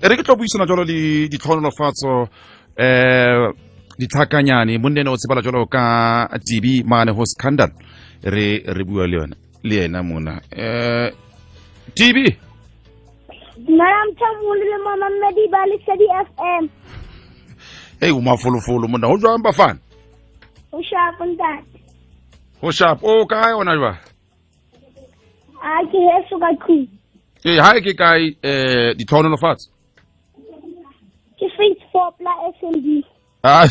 re ke tlo buisana jalo di tlhonolofatso ditlhakanyane monne o tsebala jalo ka Tibi mane ho scandal re bua le yena mona Tibi Naam Tamule Mama Medi Bali Sadi FM. Hey umafolofolo mona ho jwang bafana Ho sharp on that. ho sharp o kae ona jwa A ke heso ka khu. ha ke kae di tlhonolofatso Ke face 4 pla SMD. ah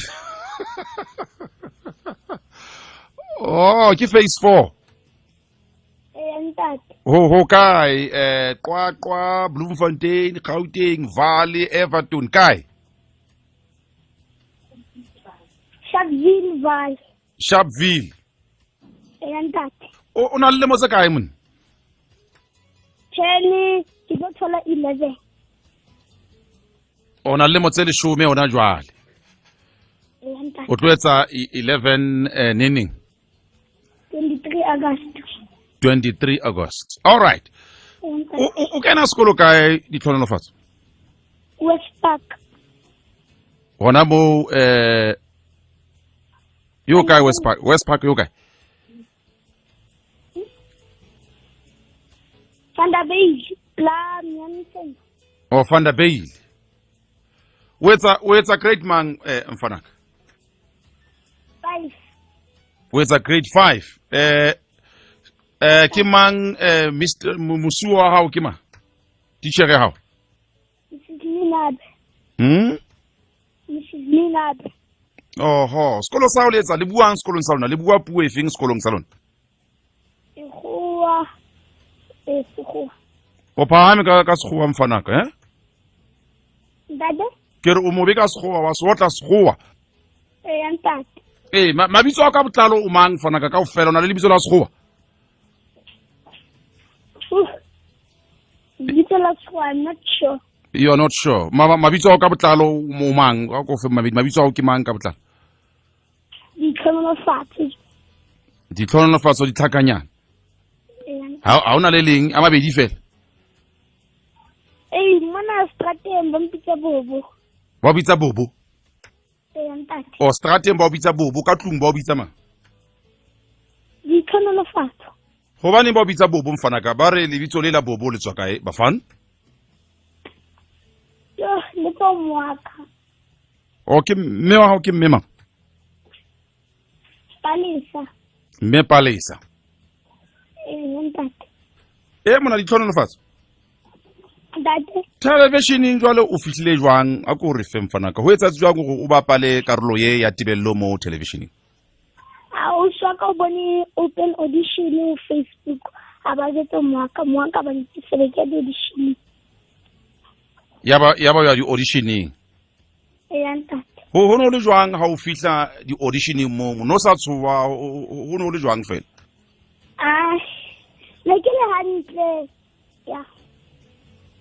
oh ke phase 4 That. ho kae Qwaqwa Bloemfontein Gauteng Valley Everton kae Sharpville Val. Sharpville That. o na le mo se kae mon Chele ke go thola 11. o na le mo tse 10 ona jwale That. o tloetsa 11 nening 23 August. 23 August all right o kena sekolo kae di tlhonolofatso West Park. hona mo yo kae West Park yo kae Vanderbilt la Myanmar. o Vanderbilt wetsa grade mang mfanaka 5. wetsa grade 5 ke mang Mr Musuo wa hao ke mang teacher ya hao Mrs. Minab. Mrs. Minab. oho sekolo sa o letsa le buang sekolong sa lona le bua puo efeng sekolong sa lona Sekgowa. Sekgowa. o phahame ka sekgowa mfanaka Dade? ke re o mobe ka sekgowa wa sotla sekgowa Ntate. mabitso a ka botlalo o mang mfanaka ka ofela o na le lebitso la sekgowa I'm not sure. you're not sure mabitso a ka botlalo o mang a ko fe mabitso a ke mang ka botlalo di tlhonolofatso di tlhakanyana ha ona le leng a mabedi fela Mona strateng ba mpitsa bobo. ba bitsa bobo Ntate. o strateng ba bitsa bobo ka tlung ba bitsa mang Di tlhonolofatso. hobane ba bitsa bobo mfanaka ba re lebitso le la bobo le tswa kae bafana Le po moaka. o ke mme wa hao ke mme mang Palisa. mme Palesa Ntate. mona di tlhonolofatso Dade. televisioneng jwale o fihlile jwang a ko re fe mfanaka ho etsa jwang gore o bapale karolo ye ya tibello mo televisioneng O swa ka bone open audition o Facebook. Aba jetso moaka ba ntse di audition. yaba ya di auditioning Ntate. ho no le jwang ha o fihla di auditioning mo no sa tshuwa ho no le jwang fela Le ke le hantle. Ya.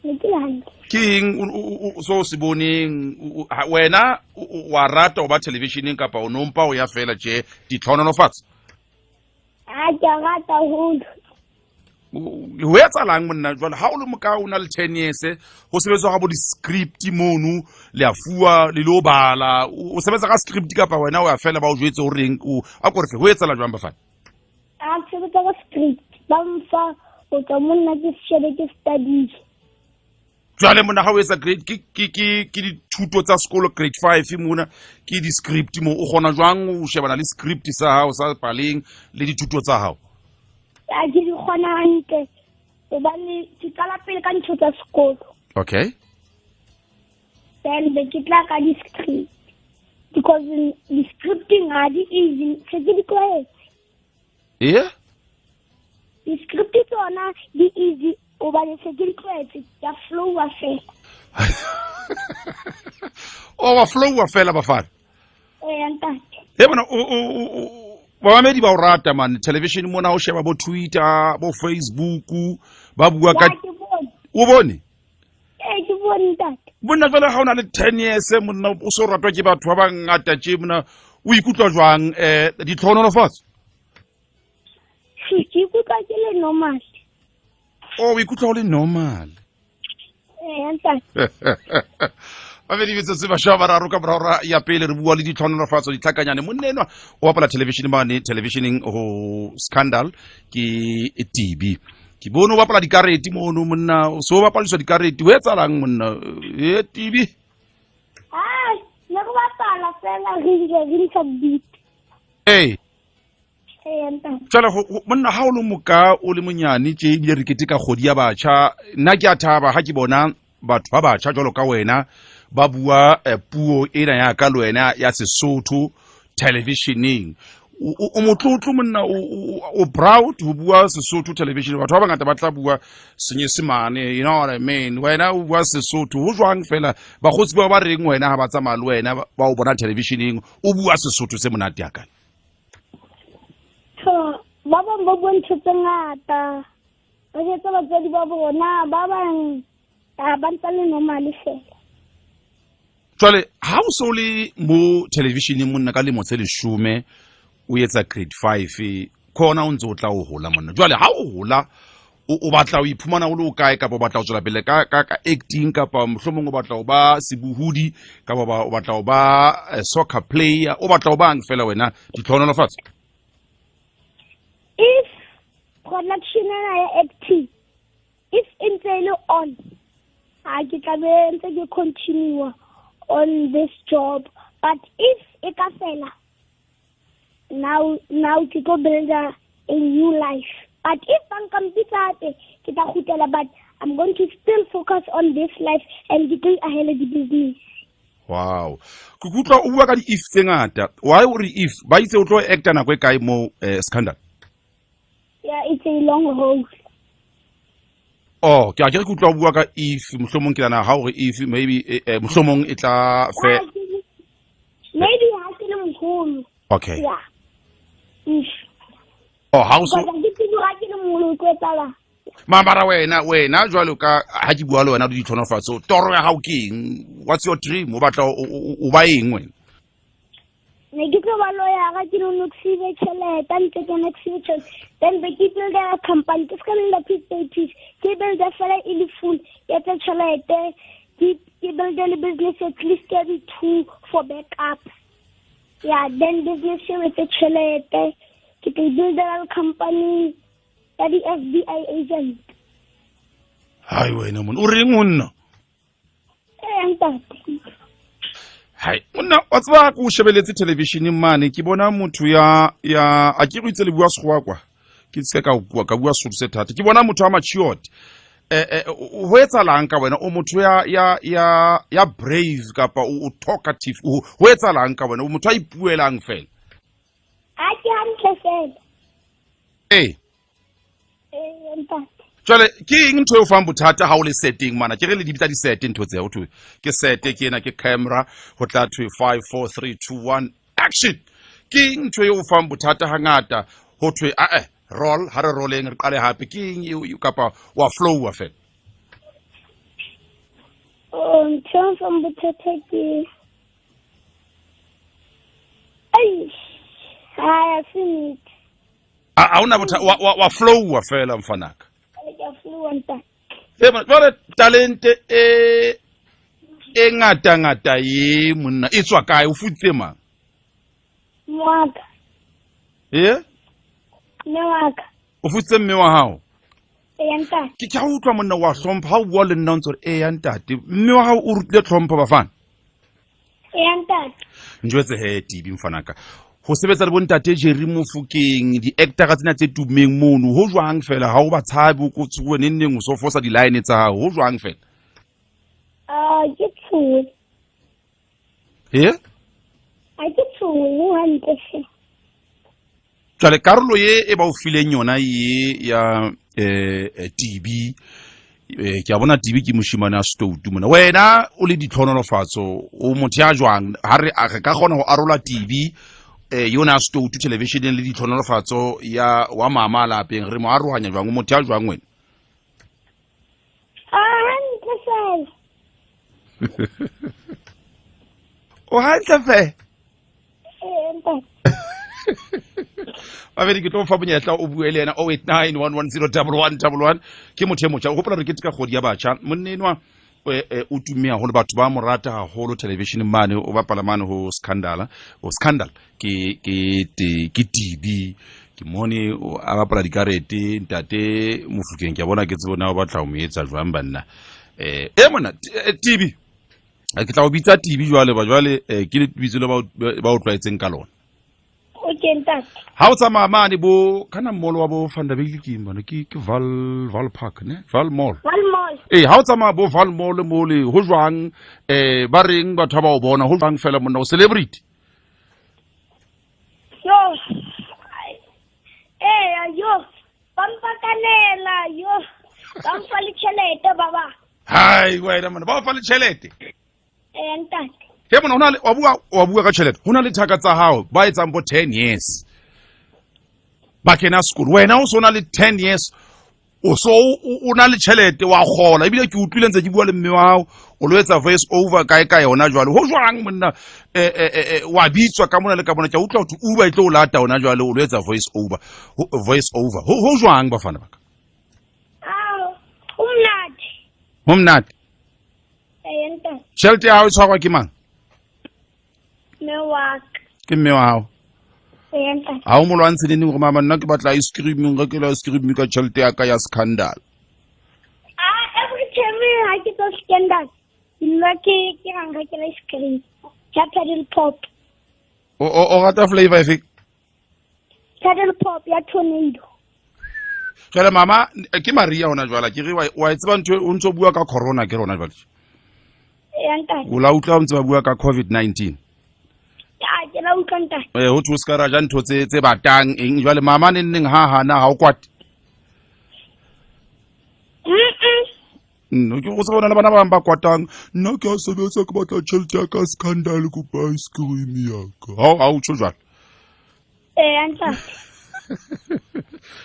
Le ke le hantle. king so se boneng wena wa rata o ba televisioneng kapa o nompa o ya fela je di tlhonolofatso Ke rata holo. ho etsalang monna jwale ha o le moka o na le 10 years ho sebetswa ga bo di script mono le a fuwa le lo bala o sebetsa ka script kapa wena o ya fela ba o jwetse o reng a ko re fe ho etsala jwang bafana Sebetsa ka script. Ba mfa o tla monna ke shebe ke studies. jwale mona ha o etsa grade ke dithuto tsa sekolo grade 5 mona ke di script mo o gona jwang o shebana le script sa hao sa paleng le dithuto tsa hao Ke di kgona hantle. Hobane ke qala pele ka ntho tsa sekolo. okay Then be ke tla ka di script. Because the scripting are the easy. Se ke di tlwaetse. The script tsona di easy. Hobane se ke di tlwaetse ya flow wa fela. wa flow wa fela bafana Ntate. bona babamedi ba o rata man television mona o sheba bo Twitter bo Facebook ba bua ka o bone Ke bone ntate. bona fela ha ona le 10 years monna o so ratwa ke batho ba bangata tje mona o ikutlwa jwang di tlhonolofatso Ke ikutlwa ke le normal. o ikutlwa o le normal ba be di bitse se ba sha bararo ka borara ya pele re bua le ditlhonolofatso ditlhakanyane monnenwa o bapala televisioning ho Scandal ke Tibi ke bone o bapala dikarete mono monna so bapaliswa dikarete o etsalang monna Tibi le go bapala fela re ka beat Tsala monna ha o le moka o le monyane tje di re keteka kgodi ya batjha nna ke a thaba ha ke bona batho ba batjha jwalo ka wena ba bua puo ena ya ka lwena ya Sesotho televisioning o motlotlo monna o proud ho bua Sesotho television batho ba bangata ba tla bua Senyesemane you know what I mean wena o bua Sesotho ho jwang fela ba gotsi ba reng wena ha ba tsamaya le wena ba o bona televisioning o bua Sesotho se monate ya ka ba bang ba bua ntho tse ngata ba jetsa batswadi ba bona ba bang ba ntse le normal fela Jwale ha o so le mo televisioneng monna ka lemo tse 10 o etsa grade 5 khona o ntse o tla o hola monna jwale ha o hola o batla o iphumana o le o kae kapa o batla o tswela pele ka acting kapa mohlomong o batla o ba sebuhudi kapa o batla o ba soccer player o batla o bang fela wena ditlhonolofatso if production ya acting if intse on ha ke tla be ntse ke continue on this job but if ekafela now to go build a new life but if bankampitate ke tla khutela but I'm going to still focus on this life and get ahead of the business. Wow ku kutla o bua ka di if tse ngata why o re if ba itse o tlo actor na kwe kae mo Scandal yeah it's a long road ke a ke kutla o bua ka if mohlomong ke lana ha o re if maybe mohlomong e tla fe maybe ha ke le moholo okay yeah if ha o so ke le moholo ko tsala mabara wena jwalo ka ha ke bua le wena di ditlhonofatso toro ya hao ke eng what's your dream o batla o ba eng wena ne ke tlo ba lawyer ke no noxive chele tan ke noxive then the people there company ke ska le people ke build the fela ili full ya tsa chelete ke build the business at least every 2 for backup yeah then business with the chelete ke build the company ya di FBI agent hai wena mon o reng monna hai monna wa tswa ku shebeletse television mane ke bona motho ya a ke go itse le bua segwa kwa ke tse ka bua sotho se thata ke bona motho a matured ho etsalang ka wena o motho ya brave kapa o talkative ho etsalang ka wena o motho a ipuelang fela a ke hantle fela Jwale ke eng ntho e o fang bothata ha o le setting mana ke re le dibitsa di set ntho tseo thwe ke set ke ena ke camera ho tla thwe 5 4 3 2 1 action ke eng ntho e o fang bothata hangata ho thwe roll ha re rolleng re qale hape ke eng e kapa wa flow wa fela ntho fang bothata ke I feel it a una wa flow wa fela mfanaka jwale talente e ngata ye monna e tswa kae o futse mang mwaka mwaka o futse mme wa hao ntate ke a utlwa monna wa hlompha ha o bua le nna o ntse re ya ntate mme wa hao o rutile hlompho bafana ntate njwetse he Tibi mfanaka ho sebetsa le bontate Jerry Mofokeng di-actors tsena tse tumeng mono ho jwang fela ha o ba tshabe o kotsuwe neng o so fosa di-line tsa hao ho jwang fela ke tshoe ke tshoe ho hantle fela jwale karolo e ba o fileng yona ye ya Tibi ke a bona Tibi ke moshimane a stoutu mona wena o le ditlhonolofatso o motho ya jwang ha re ka kgona ho arola Tibi yona stoutu televisioneng le ditlhonolofatso ya wa mama lapeng re mo arohanya jwang o motho ya jwang wena hantle fela o hantle fe ntate Abedi ke tlo fa bonyetla o bue le yena 0891101111 ke motho e motjha o hopola re ke tika kgodi ya batjha monnenwa o tumme haholo batho ba mo rata haholo television mane o bapala mane ho Scandal ke Tibi ke mone a bapala dikarete ntate Mofokeng ke bona ke tsebona o batla o mo etsa jwang banna mona Tibi ke tla o bitsa Tibi jwale ke le bitso le ba o tlwaetseng ka lona. Okay, ntate. Ha o tsamaya mane bo kana mall wa bo Vanderbilt ke bona ke Val Park ne Val Mall. Ha o tsamaya bo Val Mall mole ho jwang ba reng batho ba o bona ho jwang fela monna o celebrity. Yo pampakanela yo bamfa le tšhelete baba. Hai wena monna ba o fa le tšhelete. Ntate. He mona wa bua ka tšhelete hona le thaka tsa hao ba etsang bo 10 years ba kena school wena o sona le 10 years o so o na le tšhelete wa gola ebile ke utlwile ntse ke bua le mme wa hao o lo etsa voice over ka yona jwale ho jwang monna wa bitswa ka mona le ka bona ke utlwa ho Uber e tlo o lata ona jwale o lo etsa voice over ho jwang bafana baka umnati Ntate. tšhelete ya hao e tshwarwa ke mang ke mme wa hao ha o mo lwantshe neng gore mama nna ke batla ice cream ga ke la ice cream ka tšhelete ya ka ya Scandal every time I get a Scandal nna ke ranga ke ice cream ya paddle pop o rata flavor efe paddle pop ya tornado jale mama ke Maria ona jwala ke re wa tseba ntho o ntse o bua ka corona ke rona jwale o la utlwa o ntse ba bua ka COVID-19 ke la utlwa ntate ho thwe ska ra ja ntho tse batang eng jwale mama neng ha hana ha o kwate no ke go se bona le bana ba ba kwatang nna ke a sebetsa ke batla tšhelete ya ka Scandal go buy ice cream ya ka ha o tsho jwale ntate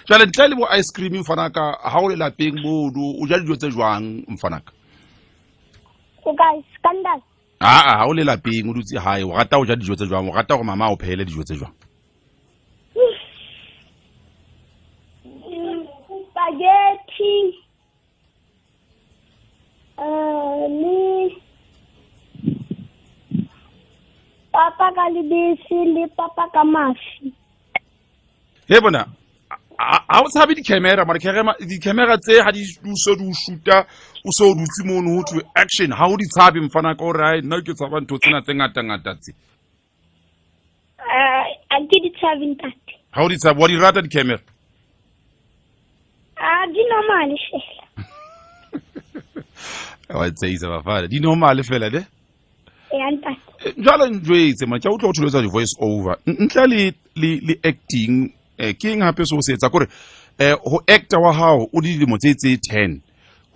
jwale ntle le bo ice cream mfana ka ha o le lapeng bodo o ja dijo tse jwang mfana ka guys Scandal ha o le lapeng o dutse hae o rata o ja dijo tse jwang o rata gore mama o phele dijo tse jwang spaghetti le papa ka lebese le papa ka mafi he bona ha o tshabe di-camera tse ha di so di o shoota o so o dutse mono ho thwe action ha o di tshabe mfana ka ore hai nna ke tshaba ntho tsena tse ngata tse a ke di tshabe ntate ha o di tshabe wa di rata di-camera di normal fela wa tseisa bafana di normal fela de ntate jalo njwetse ma ke utlwa o thuletsa di-voice over ntle le acting ke eng hape so o se etsa kore ho actor wa hao o di dilemo tse 10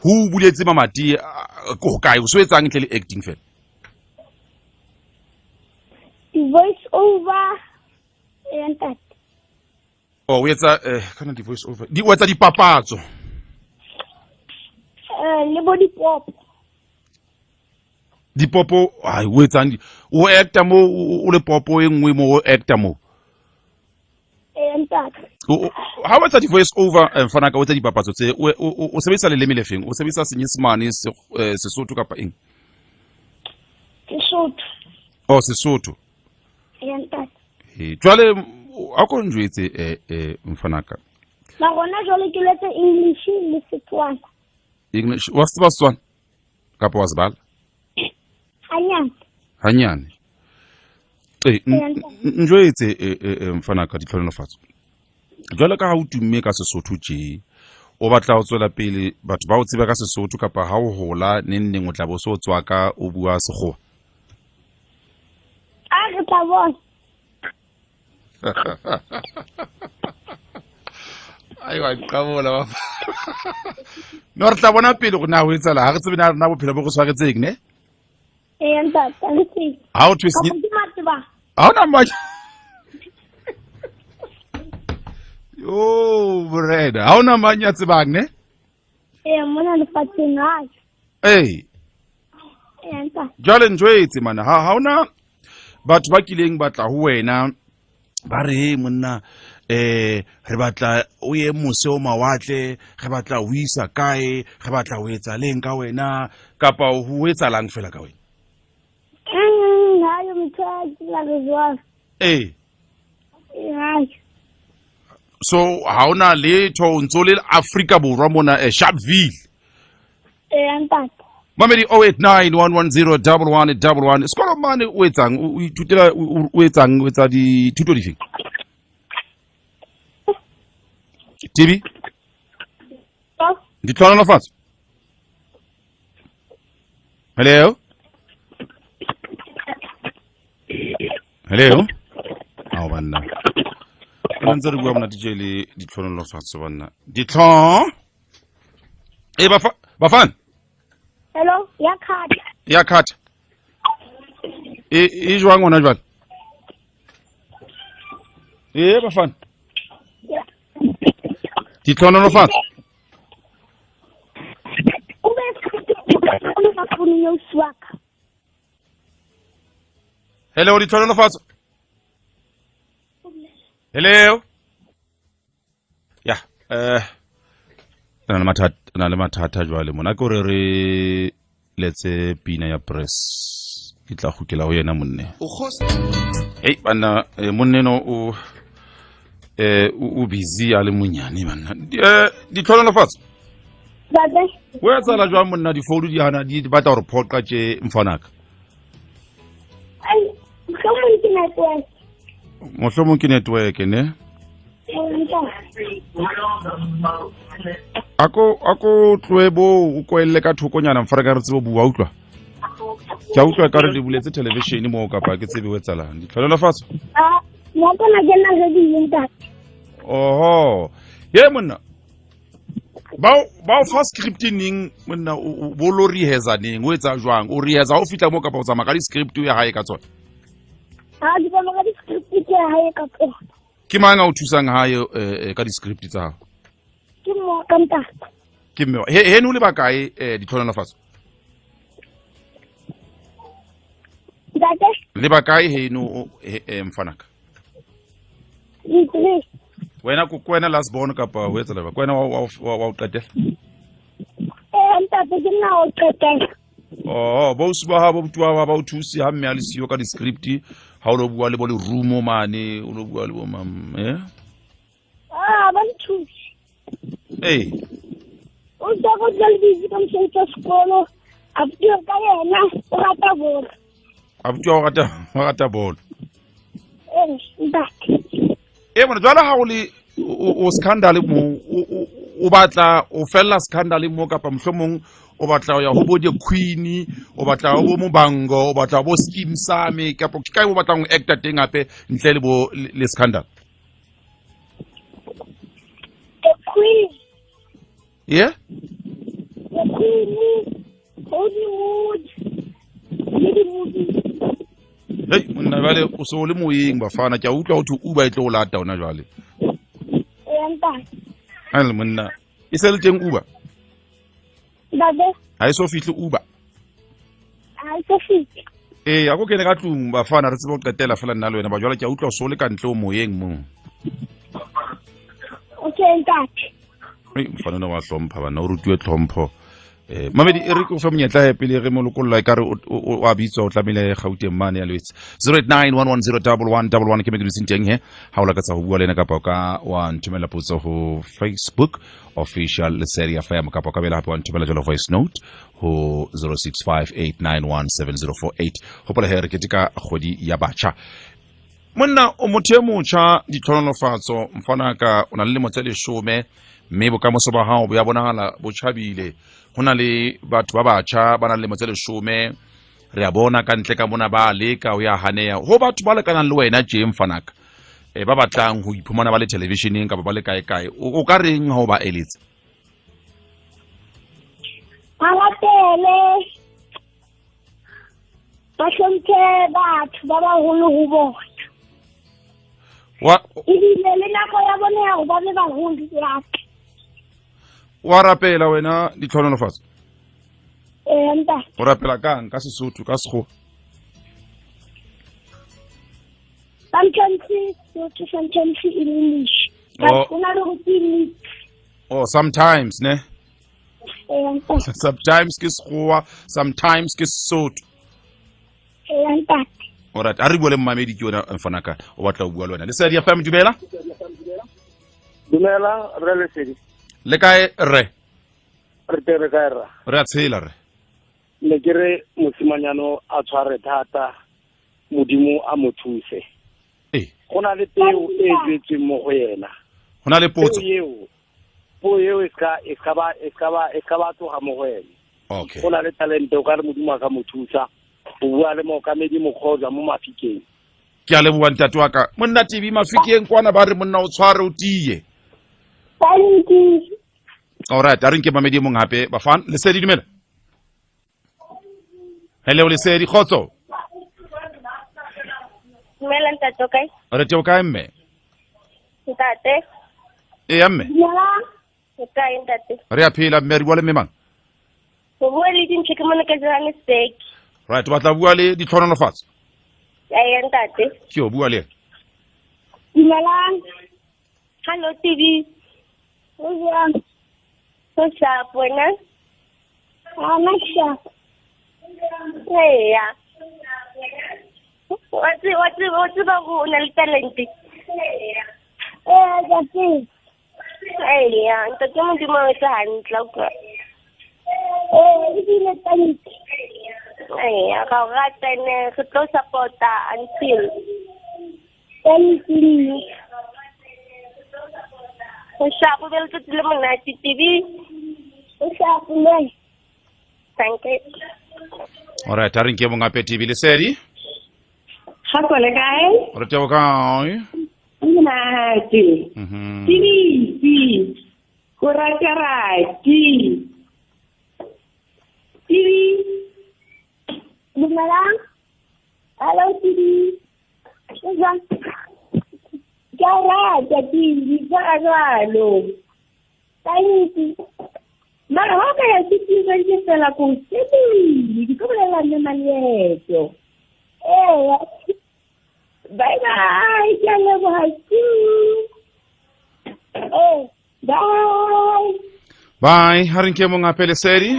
ho buletse mamati go kae o so etsang ntle le acting fela voice over ntate o etsa kana di voice over di o etsa dipapatso le body pop dipopo ai o etsang o actor mo o le popo e nngwe mo o actor mo ha o etsa di-voice over mfana ka o etsa dipapatso tse o sebedisa leleme le feng o sebedisa Senyesemane Sesotho kapa eng Sesotho jwale a ko njwetse mfana ka ba gona jwale ke letse English le Setswana English wa tseba Setswana kapa wa zibala hanyane njwetse mfana ka ditlhonolofatso jwale ka ha o tumme ka Sesotho tje o batla o tswela pele batho ba o tseba ka Sesotho kapa ha o hola neng o tla bo so tswa ka o bua Sekgowa re tla bona aiwa qabola ba no re tla bona pele go na o etsala ha re tsebe na bophelo bo go tshwaretseng ne ntate ha o twisi ha o na ma yo breda ha o na manya tsebang ne mona le fatseng ha ntate jwale njwetse mana ha ona batho ba kileng batla ho wena ba re monna re batla o ye mose o mawatle re batla o isa kae re batla o etsa leng ka wena kapa o etsa lang fela ka wena hayo mthathi la rezwa so ha ona letho o ntso le Afrika Borwa mona Sharpeville ntate Mamedi 0891101111 sekolo mane o etsang o ithutela o etsang o etsa dithuto di feng Tibi ditlhona fatshe hello ao banna ba ntse re bua mona DJ le ditlhona fatshe banna ditlhon bafana hello ya khatha e jwang ona jwale bafana ditlhona fatshe hello ditlhona fatshe hello ya na le mathata jwale mona ke gore re letse pina ya press ke tla gukela ho yena monne bana monne no o busy a le monyane bana ditlhona fatshe o etsa la jwa monna di phone di hana di batla gore phoqa tše mfanaka mohlomong ke network ne ako tloebo o koelle ka thokonyana mfara ka re tsebo bua utlwa ke utlwa ka re di buletse television mo kapa ke tsebe o etsalang ditlhona fatshe oho ye monna ba fa script ning monna bo lo reheza ning o etsa jwang o reheza o fitla mo kapa o tsama ka di script ya hae ka tsona di tsama ka di script ya hae ka tsona ke mang o thusang hae ka di script tsa hao ke mo kanta ke me he no le bakae ditlhona fatshe le bakae he no mfanaka wena kwena last born kapa o etsa leba kwena wa o qetela ntate ke nna o qetela bo suba ha bo butwa ba o thusi ha mme a le siyo ka di script ha o lo bua le bo le room mane o lo bua le bo mam ba nthusi o tsa go tla le busy ka mosebetsi wa sekolo a butwa ka yena o rata bolo a butwa o rata bolo ntate bona jwale ha o le o scandal mo o batla o fella scandal mo kapa mohlomong o batla ya ho bo the queen o batla o bo mobango o batla bo scheme same kapa ke kae o batla go actor teng gape ntle le bo le scandal the queen the queen Hollywood monna jwale o so le moyeng bafana ke a utlwa go thwe uba e tlo go lata ona jwale le monna e se le teng uba ha e so fihle uba a go kene ka tlong bafana re tsebe go qetela fela nna le wena ba jwale ke a utlwa o so le ka ntle o moyeng mo mfanana wa hlompha bana o rutiwe tlhompho mamedi e re ke o fa monyetla ya pele re mo lokolola e kare o a bitswa o tlamehile gauteng mane ya lwetse 0891101111 ke me ke dutse teng he ha o lakatsa go bua le ena kapa o ka wa nthomela potso go Facebook official Lesedi FM kapa o ka bela hape wa nthomela jalo voice note ho 0658917048 hopola he re ketika kgwedi ya batjha monna o motho e motjha ditlhonolofatso mfanaka o na le lemo tse 10 mme bokamoso ba hao bo ya bonagala bo tjhabile go na le batho ba batjha ba na le lemo tse 10 re a bona ka ntle ka mona ba leka o ya haneya ho batho ba lekanang le wena je mfanaka ba batlang ho iphumana ba le televisioneng kapa ba le kae kae o ka reng ha o ba eletse Alatele ba hlomphe batho ba baholo ho bona ebile le nako ya bone ya go ba le baholo ya wa rapela wena ditlhonolofatso nta o rapela kang ka Sesotho ka Sekgowa sometimes English Oh, sometimes ne sometimes ke Sekgowa, sometimes ke Sesotho. Alright, a re bua le mmamedi ke yona Mfanaka o batla o bua le wena. Lesedi ya FM dumela? Dumela re Lesedi. Le kae re? Re tere kae ra? Re a tshela re. Ne ke re mosimanyano a tshware thata modimo a mo thuse. Go na le peo e jetsweng mo go yena. Go na le potso. Po eo e ska ba tsoga mo go yena. Okay. Go na le talente o ka re modimo a ka mo thusa. O bua le mookamedi Mokgotsa mo Mafikeng. Ke a leboa ntate wa ka. Monna Tibi Mafikeng kwana ba re monna o tshware o tiye. Alright, a re nke mamedi mong hape Bafana. Lesedi dumela? Hello Lesedi khotso. Dumela ntate kae? Re teo kae mme? Ntate. Mme. Kae ntate? Re a phela mme re bua le mme mang? Go bua le dintšhe ke mona ka Johannesburg. Right, o batla bua le ditlhonolofatso? Ntate. Ke o bua le. Dumelang. Hello Tibi. What's up, wena? Sharp. Yeah. What's about go na le talente? That's yeah, ntate modimo o tla hantle ka. Ke le talente. Ga o rata ne go tlo supporta until. Thank you. Sharp bel ke le monate Tibi. Sharp le. Thank you. Alright, a re nke mong hape Tibi Lesedi? Ga go le kae? Re teo kae? Monate. Tibi. Go rati. Tibi. Dumelang. Hello Tibi. Jarata Tibi, jalo. Thank you. Mara ho ka ya sitse ke tsela go Tibi, di go bolela le malieto. Bye bye, ya leboha. Bye. Bye, ha re nke mong hape Lesedi?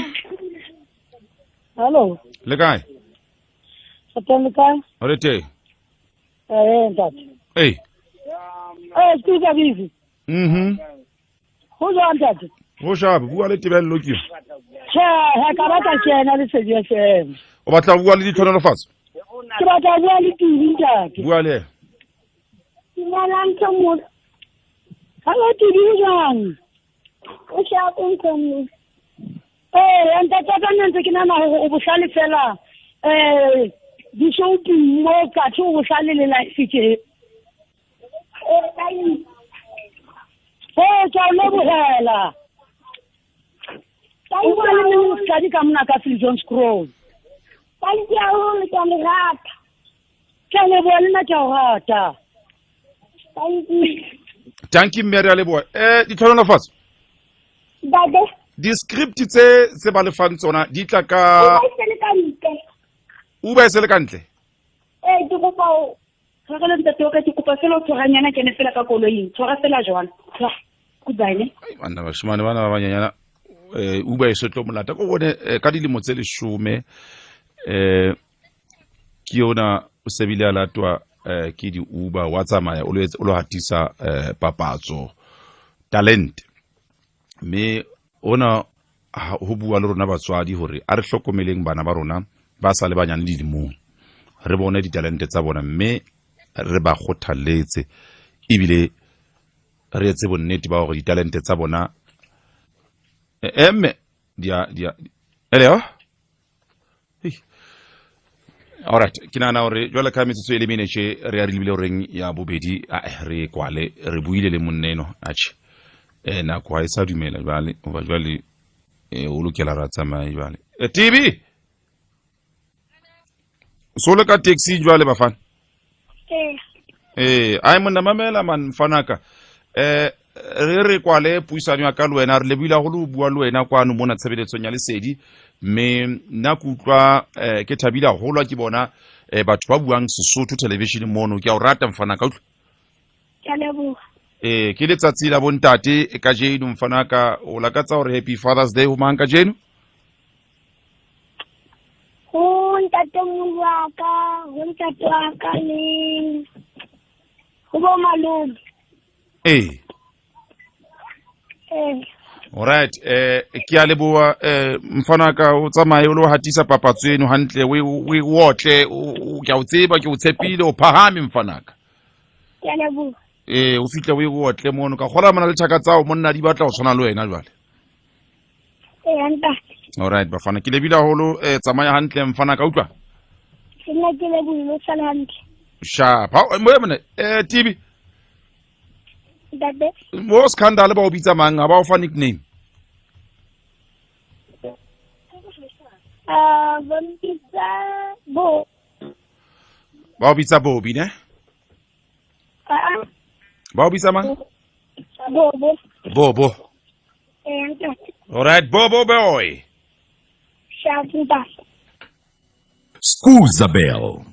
Hello. Le kae? Satamika. Re teo. Ntate. Skuzabell. Ho jwang ntate? Ho shaba bua le Tebello ke. Ha ka batla kena Lesedi FM. O batla bua le ditlhonolofatso? Ke batla bua le Tibi ntate. Bua le. Dumelang Thomo. Hello Tibi ho jwang? O shapong Thomo. Ntate ka ntse ke nana o bohlale fela. Di shopping mo ka tlo go hlale le life ke. Tja o lebohela. O bua le Lesedi ka mona ka John Scroll. Thank you, ke a le rata. Ke a leboha le nna ke a o rata. Thank you. Thank you mme re a leboha. Ditlhonolofatso? Dade. Di-script tse ba lefang tsona di tla ka Uba e se le kantle? Ke kopa o. Ga le ntate o ka ke kopa fela o tshoganyana ke ne fela ka koloing. Tshwara fela jwana. Goodbye ne. Bana ba shimane bana ba banyanyana Uba e se tlo molata go bone ka dilemo tse 10 ke yona o sebile a latwa ke di Uber wa tsamaya o lo hatisa papatso talent me ona ho bua le rona batswadi hore a re hlokomeleng bana ba rona ba sa le banyane le dimong re bone ditalente tsa bona mme re ba kgothaletse ebile re etse bonnete ba hore ditalente tsa bona dia hello alright ke nana hore jwale ka metsotso e le menetse re a re lebile horeng ya bobedi re kwale re buile le monneno atjhe nako ha e sa dumela jwale o ba jwale o lokela ra tsamaya jwale Tibi so le ka taxi jwale Bafana ai monna mamela man Mfanaka re kwale puisano ya ka le wena re lebile go le bua le wena kwano mona tshebeletsong ya Lesedi mme nna ke utlwa ke thabile golwa ke bona batho ba buang Sesotho television mono ke a o rata Mfanaka utlwa Ke a leboha ke letsatsi la bontate ka jeno mfana ka o lakatsa hore happy Father's Day ho mang ka jeno? Ho ntatemoholo wa ka, ho ntate wa ka le ho bo malome. Alright, ke a leboha mfana ka o tsamaye o lo hatisa papatso eno hantle we wotle ke a o tseba ke o tshepile o phahame mfana ka. Ke a leboha. O fitla we wotle mono ka gola mona le tshaka tsa monna di batla go tshwana le wena jwale. Ntate. Alright bafana ke lebile haholo tsamaya hantle mfana ka utlwa. Sena ke lebohile sala hantle. Sharp. Ha mo Tibi. Ntate. Mo scandal ba o bitsa mang ha ba o fa nickname? Bompitsa bo. Ba o bitsa Bobby ne? Ba o bitsa mang? Bobo. Bobo. Ntate. Alright, Bobo boy. Sharp ntate. Skuzabell.